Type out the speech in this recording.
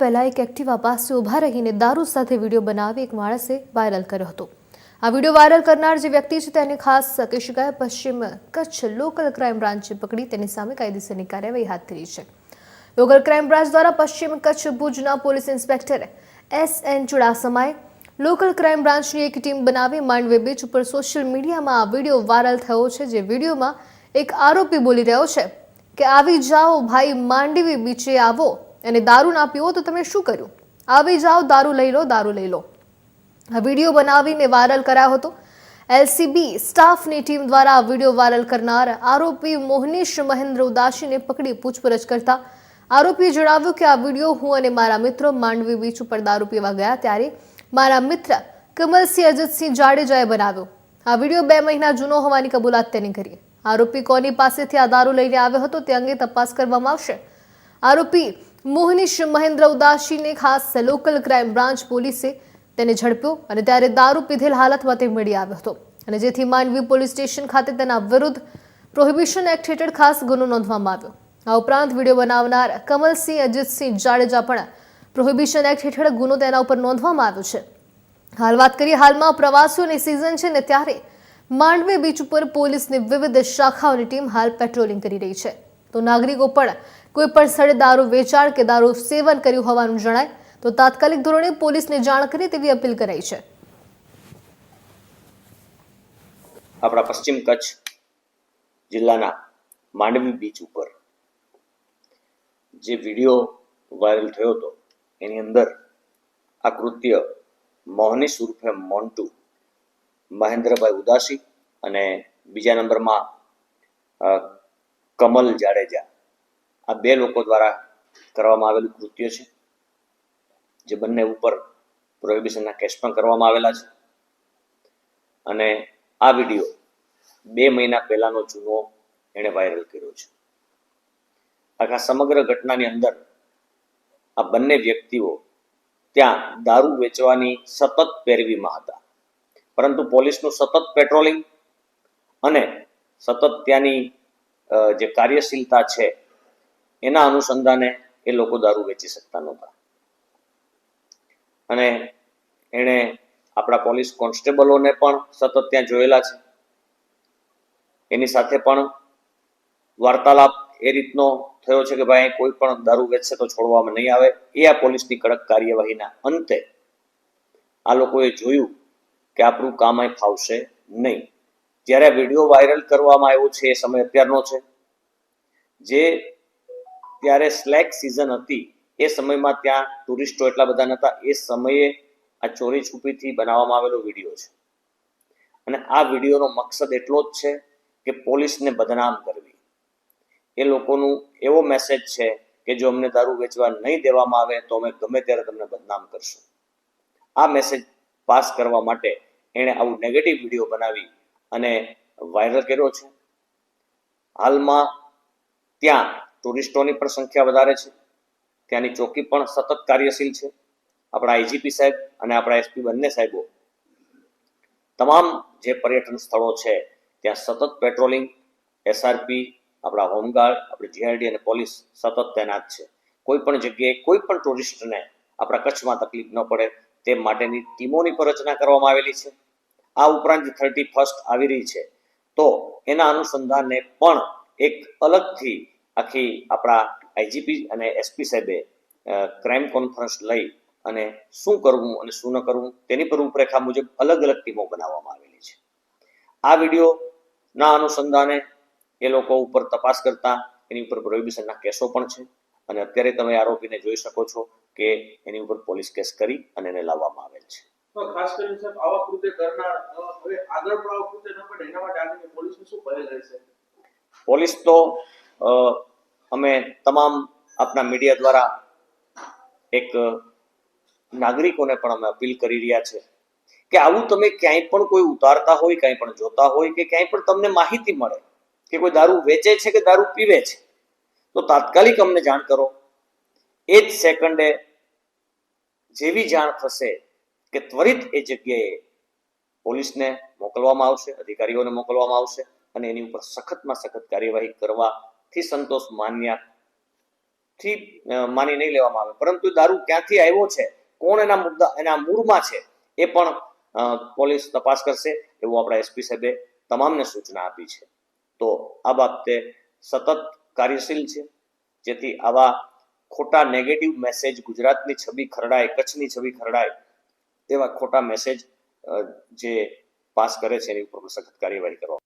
પહેલા એક એક્ટિવા પાસે ઊભા રહીને દારૂ સાથે વિડીયો બનાવી એક માણસે વાયરલ કર્યો હતો। આ વિડીયો વાયરલ કરનાર જે વ્યક્તિ છે તેને ખાસ કહી શકાય પશ્ચિમ કચ્છ લોકલ ક્રાઇમ બ્રાન્ચે પકડી તેની સામે કાયદેસરની કાર્યવાહી હાથ ધરી છે। લોકલ ક્રાઇમ બ્રાન્ચ દ્વારા પશ્ચિમ કચ્છ ભુજના પોલીસ ઇન્સ્પેક્ટર SN ચુડાસમાએ લોકલ ક્રાઇમ બ્રાન્ચની એક ટીમ બનાવી માંડવી બીચ ઉપર સોશિયલ મીડિયામાં આ વિડીયો વાયરલ થયો છે। જે વિડીયોમાં એક આરોપી બોલી રહ્યો છે કે આવી જાઓ ભાઈ માંડવી બીચે આવો અને દારૂ ના પીવો તો તમે શું કર્યું, આવી જાઓ દારૂ લઈ લો, દારૂ લઈ લો। આ વિડીયો બનાવીને વાયરલ કરાયો હતો। LCB સ્ટાફની ટીમ દ્વારા આ વિડીયો વાયરલ કરનાર આરોપી મોહનીશ મહેન્દ્ર ઉદાસીને પકડી પૂછપરછ કરતા આરોપીએ જણાવ્યું કે આ વિડીયો હું અને મારા મિત્રો માંડવી બીચ ઉપર દારૂ પીવા ગયા ત્યારે મારા મિત્ર કમલસિંહ અજીતસિંહ જાડેજાએ બનાવ્યો। આ વિડીયો 2 મહિના જૂનો હોવાની કબૂલાત તેની કરી। આરોપી કોની પાસેથી આ દારૂ લઈને આવ્યો હતો તે અંગે તપાસ કરવામાં આવશે। આરોપી મોહનીશ મહેન્દ્ર ઉદાસીને ખાસ લોકલ ક્રાઇમ બ્રાન્ચ પોલીસે તેને ઝડપ્યો અને ત્યારે દારૂ પીધેલ હાલતમાં તે મળી આવ્યો હતો અને જેથી માંડવી પોલીસ સ્ટેશન ખાતે તેના વિરુદ્ધ પ્રોહિબિશન એક્ટ હેઠળ ખાસ ગુનો નોંધવામાં આવ્યો। આ ઉપરાંત વિડીયો બનાવનાર કમલસિંહ અજીતસિંહ જાડેજા પણ પ્રોહિબિશન એક્ટ હેઠળ ગુનો તેના ઉપર નોંધવામાં આવ્યો છે। હાલ વાત કરીએ, હાલમાં પ્રવાસીઓની સિઝન છે ને ત્યારે માંડવી બીચ ઉપર પોલીસની વિવિધ શાખાઓની ટીમ હાલ પેટ્રોલિંગ કરી રહી છે। તો નાગરિકો પણ કોઈ પણ સ્થળે દારૂ વેચાણ કે દારૂ સેવન કર્યું હોવાનું જણાય તો તાત્કાલિક ધોરણે પોલીસને જાણ કરે તેવી અપીલ કરાઈ છે। આપણા પશ્ચિમ કચ્છ જિલ્લાના માંડવી બીચ ઉપર જે વિડીયો વાયરલ થયો હતો એની અંદર આ કૃત્ય મોહનીશ ઉર્ફે મોન્ટુ મહેન્દ્રભાઈ ઉદાસી અને બીજા નંબરમાં કમલ જાડેજા આ 2 લોકો દ્વારા કરવામાં આવેલું કૃત્ય છે, જે બંને ઉપર પ્રોહિબિશનના કેસ પણ કરવામાં આવેલા છે। અને આ વિડીયો 2 મહિના પહેલાનો જૂનો એણે વાયરલ કર્યો છે। આખા સમગ્ર ઘટનાની અંદર આ બંને વ્યક્તિઓ ત્યાં દારૂ વેચવાની સતત પેરવીમાં હતા, પરંતુ પોલીસનું સતત પેટ્રોલિંગ અને સતત ત્યાંની જે કાર્યશીલતા છે એના અનુસંધાને એ લોકો દારૂ વેચી શકતા નહોતા। અને એણે આપણા પોલીસ કોન્સ્ટેબલોને પણ સતત ત્યાં જોયેલા છે, એની સાથે પણ વાર્તાલાપ એ રીતનો થયો છે કે ભાઈ કોઈ પણ દારૂ વેચશે તો છોડવામાં નહીં આવે। એ આ પોલીસની કડક કાર્યવાહીના અંતે આ લોકોએ જોયું કે આપણું કામ અહીં ફાવશે નહીં। જ્યારે વિડીયો વાયરલ કરવામાં આવ્યો છે એ સમય અત્યારનો છે, જે ત્યારે સ્લેક સિઝન હતી એ સમયમાં ત્યાં ટુરિસ્ટો એટલા બધા નહોતા। એ સમયે આ ચોરી છુપીથી બનાવવામાં આવેલો વિડીયો છે અને આ વિડીયોનો મકસદ એટલો જ છે કે પોલીસને બદનામ કરવી। એ લોકોનું એવો મેસેજ છે કે જો અમને દારૂ વેચવા નહીં દેવામાં આવે તો અમે ગમે ત્યારે તમને બદનામ કરશું। આ મેસેજ પાસ કરવા માટે એણે આવું નેગેટિવ વિડીયો બનાવી અને વાયરલ કર્યો છે। હાલમાં ત્યાં ટુરિસ્ટોની પણ સંખ્યા વધારે છે, ત્યાંની ચોકી પણ સતત કાર્યશીલ છે। આપણા IGP સાહેબ અને આપણા SP બંને સાહેબો તમામ જે પર્યટન સ્થળો છે ત્યાં સતત પેટ્રોલિંગ, SRP, આપણા હોમગાર્ડ, આપણી GRD અને પોલીસ સતત તૈનાત છે। કોઈ પણ જગ્યાએ કોઈ પણ ટુરિસ્ટને આપણા કચ્છમાં તકલીફ ન પડે તે માટેની ટીમોની પણ રચના કરવામાં આવેલી છે। આ ઉપરાંત 31st આવી રહી છે તો એના અનુસંધાને પણ એક અલગથી આખી આપણા IGP અને SP સાહેબે ક્રાઇમ કોન્ફરન્સ લઈ અને શું કરવું અને શું ન કરવું તેની પર રૂપરેખા મુજબ અલગ અલગ ટીમો બનાવવામાં આવેલી છે। આ વિડીયોના અનુસંધાને એ લોકો ઉપર તપાસ કરતા એની ઉપર પ્રોહિબિશનના કેસો પણ છે અને અત્યારે તમે આરોપીને જોઈ શકો છો કે એની ઉપર પોલીસ કેસ કરી અને એને લાવવામાં આવેલ છે। ખાસ કરીને સાહેબ આવા કૃત્ય કરનાર હવે આગળ પણ આવા કૃત્ય ન બને એના માટે આજે પોલીસની શું પહેલ રહેશે? પોલીસ તો અમે તમામ આપણા મીડિયા દ્વારા એક નાગરિકોને પણ અમે અપીલ કરી રહ્યા છે કે આવું તમે ક્યાંય પણ કોઈ ઉતારતા હોય, ક્યાંય પણ જોતા હોય કે ક્યાંય પણ તમને માહિતી મળે કે કોઈ દારૂ વેચે છે કે દારૂ પીવે છે તો તાત્કાલિક અમને જાણ કરો। એ જ સેકન્ડે જેવી જાણ થશે કે ત્વરિત એ જગ્યાએ પોલીસને મોકલવામાં આવશે, અધિકારીઓને મોકલવામાં આવશે અને એની ઉપર સખતમાં સખત કાર્યવાહી કરવાથી સંતોષ માન્યા થી માની નહીં લેવામાં આવે, પરંતુ દારૂ ક્યાંથી આવ્યો છે, કોણ એના મૂળમાં છે, એ પણ પોલીસ તપાસ કરશે એવું આપણા એસપી સાહેબે તમામને સૂચના આપી છે. તો આ બાબતે સતત કાર્યશીલ છે, જેથી આવા ખોટા નેગેટિવ મેસેજ ગુજરાતની છબી ખરડાય, કચ્છની છબી ખરડાય તેવા ખોટા મેસેજ જે પાસ કરે છે એની ઉપર સખત કાર્યવાહી કરવા.